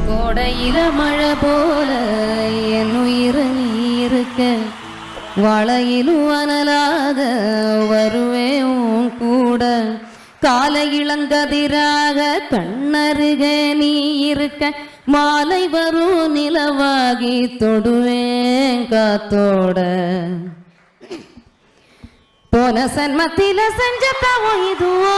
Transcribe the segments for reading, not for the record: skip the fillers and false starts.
கோடையில மழை போல என் உயிர் நீ இருக்க, வளையிலும் அனலாக வருவேன் உன் கூட. காலை இளங்கதிராக கண்ணருக நீ இருக்க, மாலை வரும் நிலவாகி தொடுவேன் காத்தோட. போன சன்மத்தில செஞ்ச தவம் இதுவோ,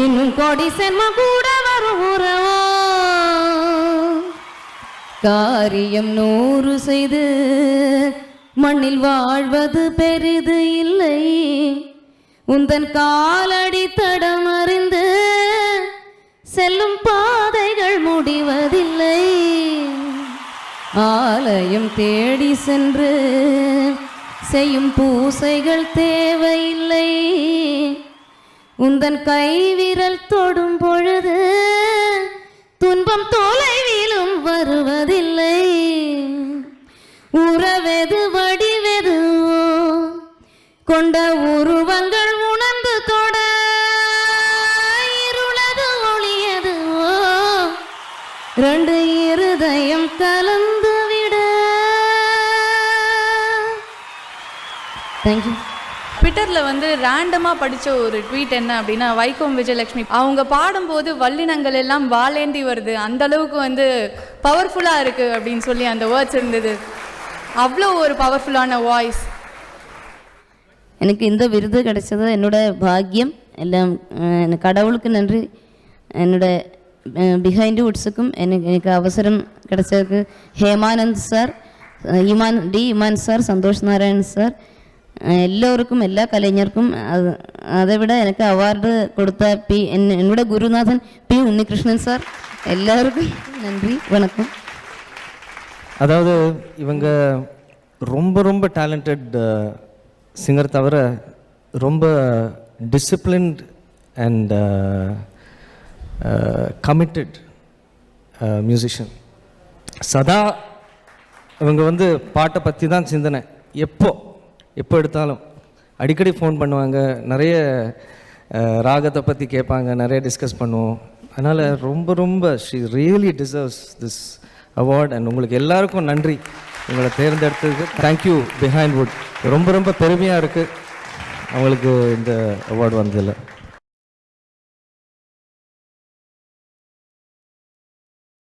இன்னும் கோடி சென்மம் கூட வரும் உறவோ. காரியம் 100 செய்து மண்ணில் வாழ்வது பெரிது இல்லை, உந்தன் காலடி தடம் அறிந்து செல்லும் பாதைகள் முடிவதில்லை. ஆலயம் தேடி சென்று செய்யும் பூசைகள் தேவையில்லை, உந்தன் கைவிரல் தொடும் பொழுது துன்பம் தொலைவிலும் வருவதில்லை. உறவெது வடிவெதுவோ கொண்ட உருவங்கள் உணர்ந்து தொட, இருளது ஒளியதுவோ ரெண்டு இருதயம் கலந்து விட. தேங்க்யூ. ட்விட்டரில் வந்து ரேண்டமாக படித்த ஒரு ட்வீட் என்ன அப்படின்னா, வைக்கம் விஜயலட்சுமி அவங்க பாடும்போது வல்லினங்கள் எல்லாம் வாலேந்தி வருது, அந்த அளவுக்கு வந்து பவர்ஃபுல்லாக இருக்குது அப்படின்னு சொல்லி அந்த வேர்ட்ஸ் இருந்தது. அவ்வளோ ஒரு பவர்ஃபுல்லான வாய்ஸ். எனக்கு இந்த விருது கிடைச்சது என்னோட பாக்கியம். எல்லாம் கடவுளுக்கு நன்றி. என்னோட பிஹைண்ட் வுட்ஸுக்கும் எனக்கு அவசரம் கிடைச்சதுக்கு Hemanand sir, Imman sir, Santhosh Narayan sir, எல்லோருக்கும், எல்லா கலைஞருக்கும். அதை விட எனக்கு அவார்டு கொடுத்த என்னோட குருநாதன் பி உன்னிகிருஷ்ணன் சார், எல்லாருக்கும் நன்றி, வணக்கம். அதாவது இவங்க ரொம்ப ரொம்ப டேலண்டட் சிங்கர் தவிர ரொம்ப டிசிப்ளின்ட் அண்ட் கமிட்டட் மியூசிஷியன். சதா இவங்க வந்து பாட்டை பற்றி தான் சிந்தனை. எப்போ எடுத்தாலும் அடிக்கடி ஃபோன் பண்ணுவாங்க, நிறைய ராகத்தை பற்றி கேட்பாங்க, நிறைய டிஸ்கஸ் பண்ணுவோம். அதனால் ரொம்ப ரொம்ப she really deserves this award. And உங்களுக்கு எல்லாருக்கும் நன்றி உங்களை தேர்ந்தெடுத்ததுக்கு. Thank you behind would. ரொம்ப ரொம்ப பெருமையாக இருக்குது அவங்களுக்கு இந்த அவார்டு வந்ததில்லை.